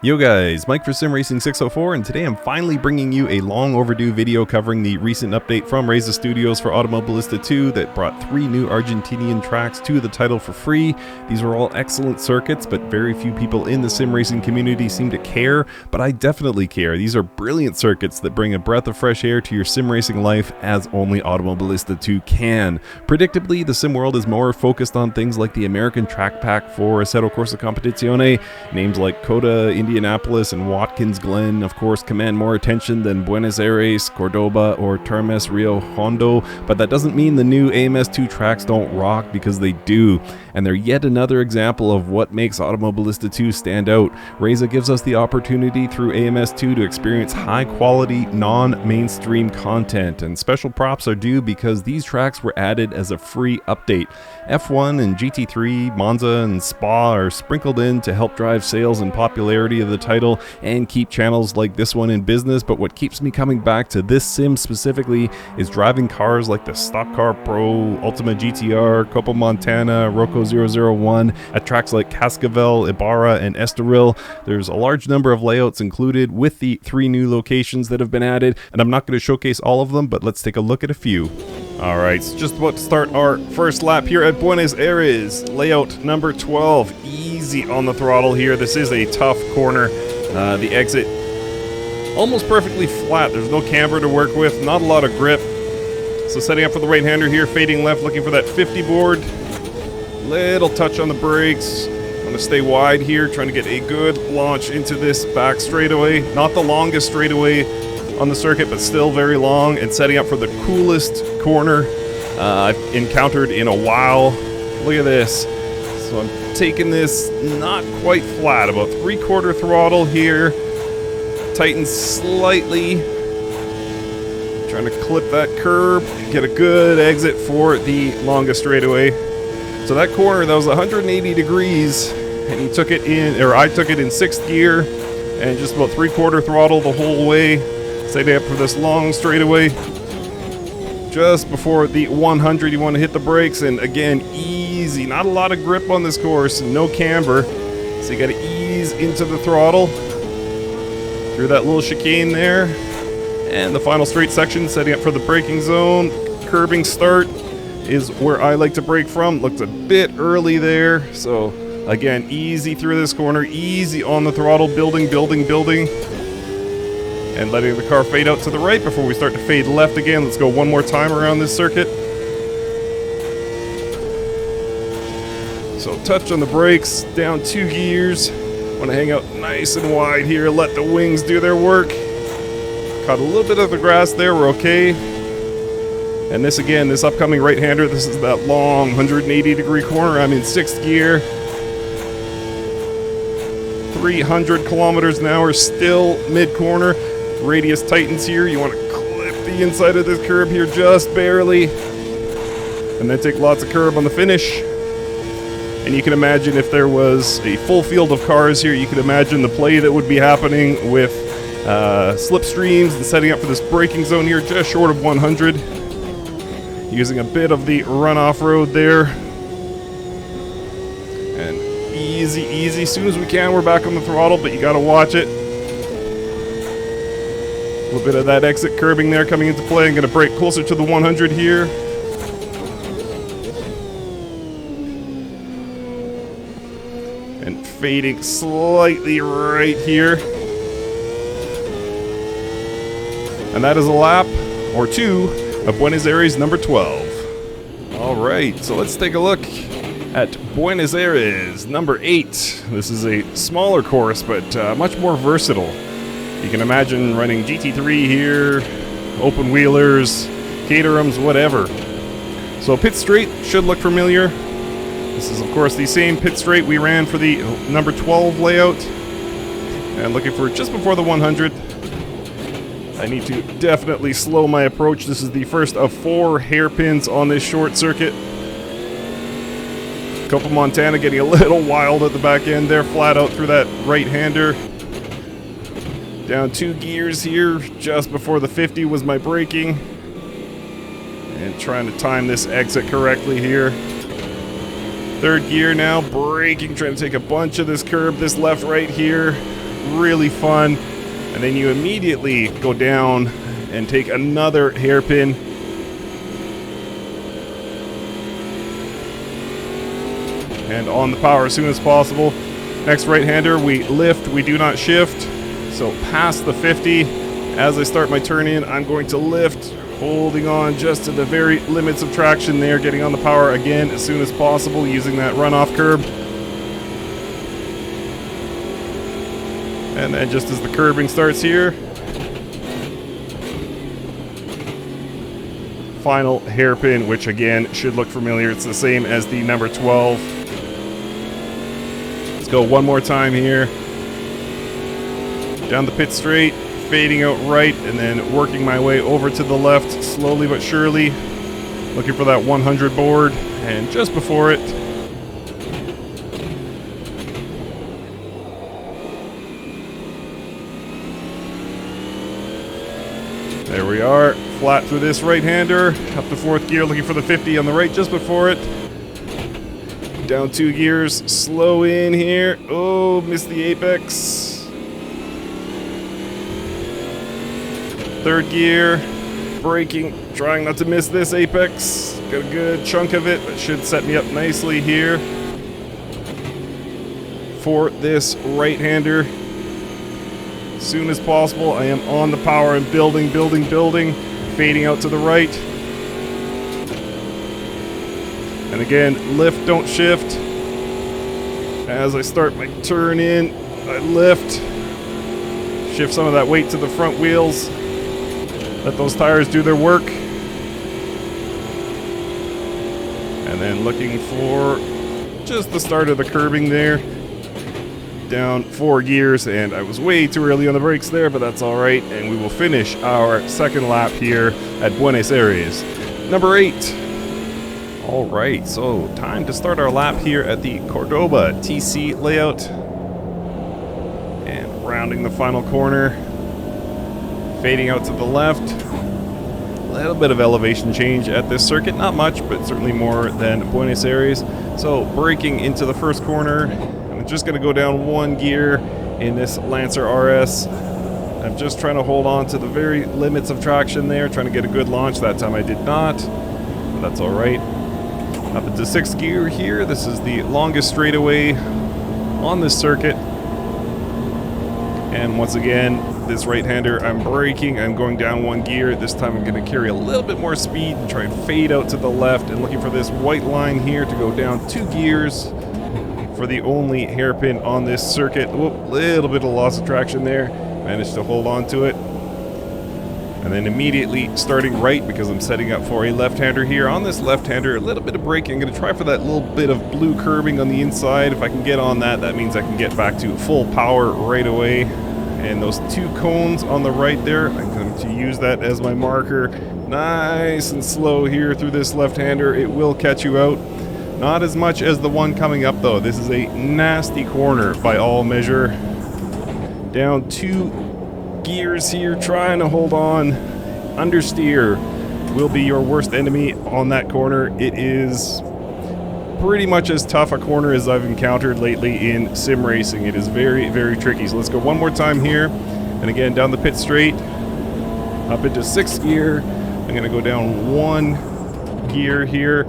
Yo guys, Mike for SimRacing604, and today I'm finally bringing you a long overdue video covering the recent update from Reza Studios for Automobilista 2 that brought 3 new Argentinian tracks to the title for free. These are all excellent circuits, but very few people in the sim racing community seem to care, but I definitely care. These are brilliant circuits that bring a breath of fresh air to your sim racing life as only Automobilista 2 can. Predictably, the sim world is more focused on things like the American track pack for Assetto Corsa Competizione. Names like Coda, Indianapolis, and Watkins Glen, of course, command more attention than Buenos Aires, Cordoba, or Termes Rio Hondo, but that doesn't mean the new AMS2 tracks don't rock, because they do. And they're yet another example of what makes Automobilista 2 stand out. Reza gives us the opportunity through AMS2 to experience high-quality, non-mainstream content, and special props are due because these tracks were added as a free update. F1 and GT3, Monza, and Spa are sprinkled in to help drive sales and popularity of the title and keep channels like this one in business, but what keeps me coming back to this sim specifically is driving cars like the Stock Car Pro, Ultima GTR, Copa Montana, Rocco 001 at tracks like Cascavel, Ibarra, and Estoril. There's a large number of layouts included with the 3 new locations that have been added, and I'm not going to showcase all of them, but let's take a look at a few. Alright, so just about to start our first lap here at Buenos Aires. Layout number 12. Easy on the throttle here. This is a tough corner. The exit almost perfectly flat. There's no camber to work with, not a lot of grip. So setting up for the right-hander here, fading left, looking for that 50 board. Little touch on the brakes. I'm going to stay wide here, trying to get a good launch into this back straightaway. Not the longest straightaway on the circuit, but still very long, and setting up for the coolest corner I've encountered in a while. Look at this. So I'm taking this not quite flat, about 3/4 throttle here. Tighten slightly. Trying to clip that curb, get a good exit for the longest straightaway. So that corner, that was 180 degrees, and he took it in, or I took it in 6th gear, and just about 3/4 throttle the whole way. Setting up for this long straightaway. Just before the 100, you want to hit the brakes, and again, easy. Not a lot of grip on this course, no camber. So you got to ease into the throttle through that little chicane there. And the final straight section, setting up for the braking zone. Curbing start is where I like to brake from. Looked a bit early there. So again, easy through this corner, easy on the throttle, building. And letting the car fade out to the right before we start to fade left again. Let's go one more time around this circuit. So touch on the brakes, down 2 gears. Want to hang out nice and wide here, let the wings do their work. Caught a little bit of the grass there, we're okay. And this again, this upcoming right-hander, this is that long 180 degree corner. I'm in 6th gear. 300 kilometers an hour, still mid-corner. Radius tightens here. You want to clip the inside of this curb here just barely, and then take lots of curb on the finish. And you can imagine if there was a full field of cars here, you can imagine the play that would be happening with slipstreams and setting up for this braking zone here just short of 100. Using a bit of the run-off road there. And easy. As soon as we can, we're back on the throttle, but you got to watch it. A little bit of that exit curbing there coming into play. I'm going to brake closer to the 100 here. And fading slightly right here. And that is a lap or 2 of Buenos Aires number 12. Alright, so let's take a look at Buenos Aires number 8. This is a smaller course, but much more versatile. You can imagine running GT3 here, open wheelers, Caterhams, whatever. So pit straight should look familiar. This is of course the same pit straight we ran for the number 12 layout. And looking for just before the 100. I need to definitely slow my approach. This is the first of 4 hairpins on this short circuit. Copa Montana getting a little wild at the back end there, flat out through that right-hander. Down 2 gears here, just before the 50 was my braking. And trying to time this exit correctly here. 3rd gear now, braking, trying to take a bunch of this curb, this left-right here. really fun. And then you immediately go down and take another hairpin. And on the power as soon as possible. Next right-hander, we lift, we do not shift. So past the 50, as I start my turn in, I'm going to lift, holding on just to the very limits of traction there, getting on the power again as soon as possible, using that runoff curb. And then just as the curbing starts here, final hairpin, which again should look familiar. It's the same as the number 12. Let's go one more time here. Down the pit straight, fading out right, and then working my way over to the left, slowly but surely. Looking for that 100 board, and just before it, there we are, flat through this right-hander, up to 4th gear, looking for the 50 on the right just before it. Down 2 gears, slow in here. Oh, missed the apex. 3rd gear, braking, trying not to miss this apex. Got a good chunk of it, that should set me up nicely here for this right-hander. As soon as possible, I am on the power and building, fading out to the right. And again, lift, don't shift. As I start my turn in, I lift, shift some of that weight to the front wheels, let those tires do their work. And then looking for just the start of the curbing there. Down 4 gears, and I was way too early on the brakes there, but that's all right. And we will finish our 2nd lap here at Buenos Aires. Number 8. All right, so time to start our lap here at the Cordoba TC layout. And rounding the final corner, fading out to the left. A little bit of elevation change at this circuit, not much, but certainly more than Buenos Aires. So braking into the first corner. I'm just going to go down 1 gear in this Lancer RS. I'm just trying to hold on to the very limits of traction there, trying to get a good launch. That time I did not, but that's all right. Up into 6th gear here. This is the longest straightaway on this circuit. And once again, this right-hander, I'm braking, I'm going down 1 gear. This time I'm going to carry a little bit more speed and try and fade out to the left, and looking for this white line here to go down 2 gears for the only hairpin on this circuit. Whoop, little bit of loss of traction there. Managed to hold on to it. And then immediately starting right, because I'm setting up for a left-hander here. On this left-hander, a little bit of braking. I'm going to try for that little bit of blue curbing on the inside. If I can get on that, that means I can get back to full power right away. And those 2 cones on the right there, I'm going to use that as my marker. Nice and slow here through this left-hander. It will catch you out. Not as much as the one coming up, though. This is a nasty corner by all measure. Down 2 gears here, trying to hold on. Understeer will be your worst enemy on that corner. It is pretty much as tough a corner as I've encountered lately in sim racing. It is very, very tricky. So let's go one more time here. And again, down the pit straight, up into 6th gear. I'm going to go down 1 gear here.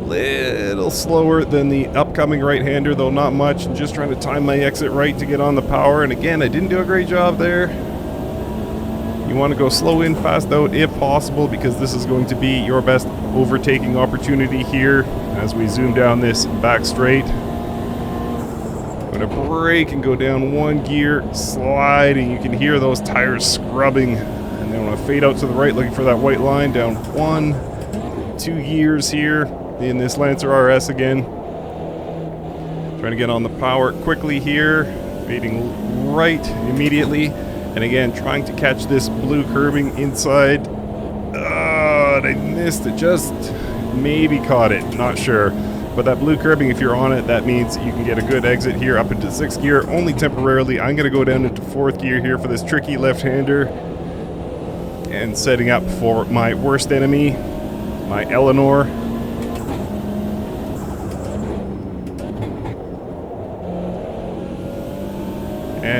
Little slower than the upcoming right-hander, though not much. I'm just trying to time my exit right to get on the power. And again, I didn't do a great job there. You want to go slow in, fast out if possible, because this is going to be your best overtaking opportunity here as we zoom down this back straight. I'm going to brake and go down 1 gear, sliding. You can hear those tires scrubbing. And then I'm going to fade out to the right, looking for that white line, down 1, 2 gears here in this Lancer RS again. Trying to get on the power quickly here, fading right immediately. And again, trying to catch this blue curbing inside. And I missed it, just maybe caught it, not sure. But that blue curbing, if you're on it, that means you can get a good exit here up into 6th gear, only temporarily. I'm going to go down into 4th gear here for this tricky left-hander. And setting up for my worst enemy, my Eleanor.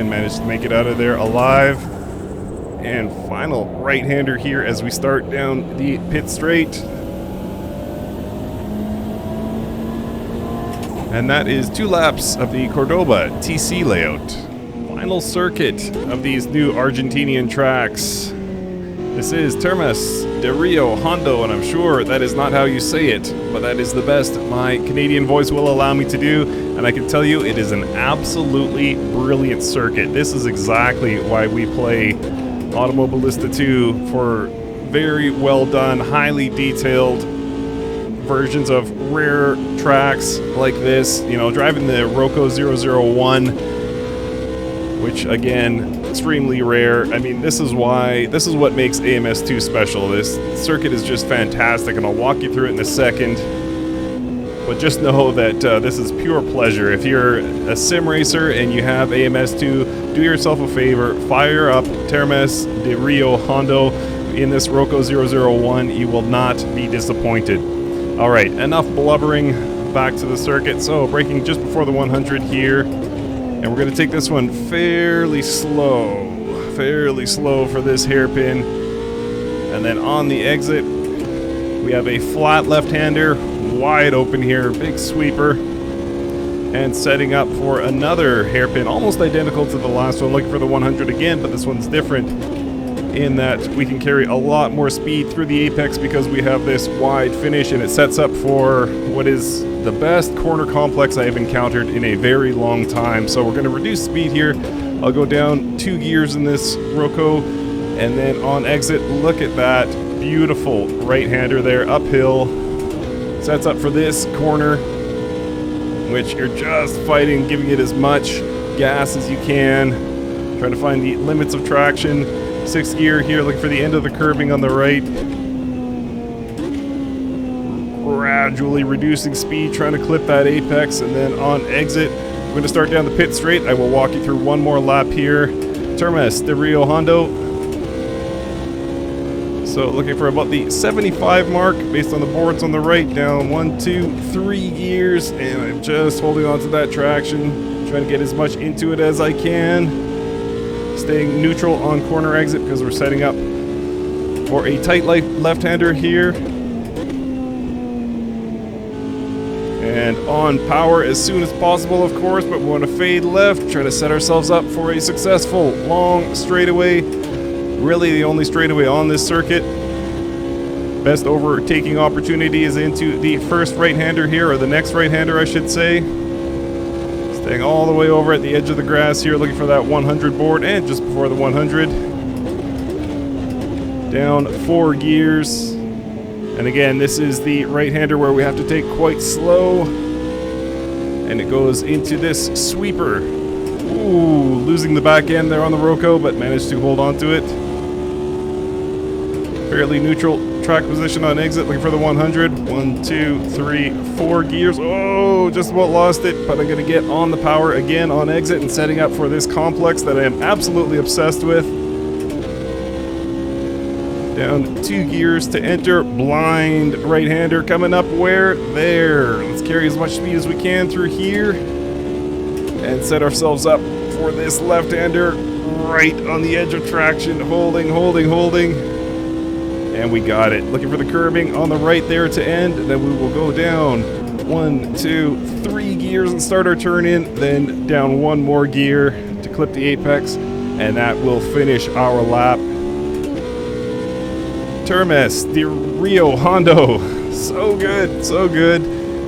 and managed to make it out of there alive. And final right-hander here as we start down the pit straight. And that is 2 laps of the Cordoba TC layout. Final circuit of these new Argentinian tracks. This is Termas de Rio Hondo, and I'm sure that is not how you say it, but that is the best my Canadian voice will allow me to do, and I can tell you it is an absolutely brilliant circuit. This is exactly why we play Automobilista 2, for very well done, highly detailed versions of rare tracks like this. You know, driving the Rocco 001, which again, extremely rare. I mean, this is what makes AMS2 special. This circuit is just fantastic, and I'll walk you through it in a second. But just know that this is pure pleasure. If you're a sim racer and you have AMS2, do yourself a favor, fire up Termas de Rio Hondo in this Rocco 001. You will not be disappointed. All right, enough blubbering, back to the circuit. So braking just before the 100 here. And we're going to take this one fairly slow for this hairpin. And then on the exit, we have a flat left-hander, wide open here, big sweeper. And setting up for another hairpin, almost identical to the last one, looking for the 100 again, but this one's different in that we can carry a lot more speed through the apex because we have this wide finish, and it sets up for what is the best corner complex I have encountered in a very long time. So we're going to reduce speed here. I'll go down 2 gears in this Rocco, and then on exit, look at that beautiful right-hander there, uphill. Sets up for this corner, which you're just fighting, giving it as much gas as you can, trying to find the limits of traction. 6th gear here, looking for the end of the curbing on the right. Gradually reducing speed, trying to clip that apex, and then on exit, we're going to start down the pit straight. I will walk you through one more lap here. Termas de Rio Hondo. So looking for about the 75 mark based on the boards on the right. Down 1, 2, 3 gears, and I'm just holding on to that traction, trying to get as much into it as I can. Staying neutral on corner exit because we're setting up for a tight left-hander here. And on power as soon as possible, of course, but we want to fade left, try to set ourselves up for a successful long straightaway. Really the only straightaway on this circuit. Best overtaking opportunity is into the first right-hander here, or the next right-hander I should say. Staying all the way over at the edge of the grass here, looking for that 100 board, and just before the 100. Down 4 gears. And again, this is the right-hander where we have to take quite slow. And it goes into this sweeper. Ooh, losing the back end there on the Rocco, but managed to hold on to it. Fairly neutral track position on exit, looking for the 100. 1, 2, 3, 4 gears. Oh, just about lost it, but I'm going to get on the power again on exit and setting up for this complex that I am absolutely obsessed with. Down 2 gears to enter. Blind right-hander coming up where? There. Let's carry as much speed as we can through here and set ourselves up for this left-hander right on the edge of traction. Holding. And we got it. Looking for the curbing on the right there to end. And then we will go down 1, 2, 3 gears and start our turn in. Then down 1 more gear to clip the apex. And that will finish our lap. Termas de Rio Hondo. So good.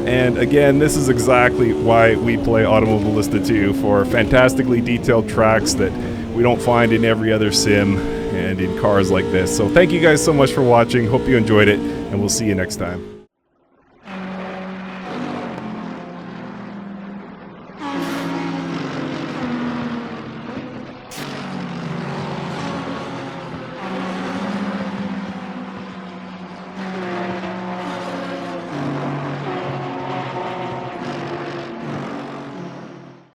And again, this is exactly why we play Automobilista 2, for fantastically detailed tracks that we don't find in every other sim and in cars like this. So thank you guys so much for watching. Hope you enjoyed it, and we'll see you next time.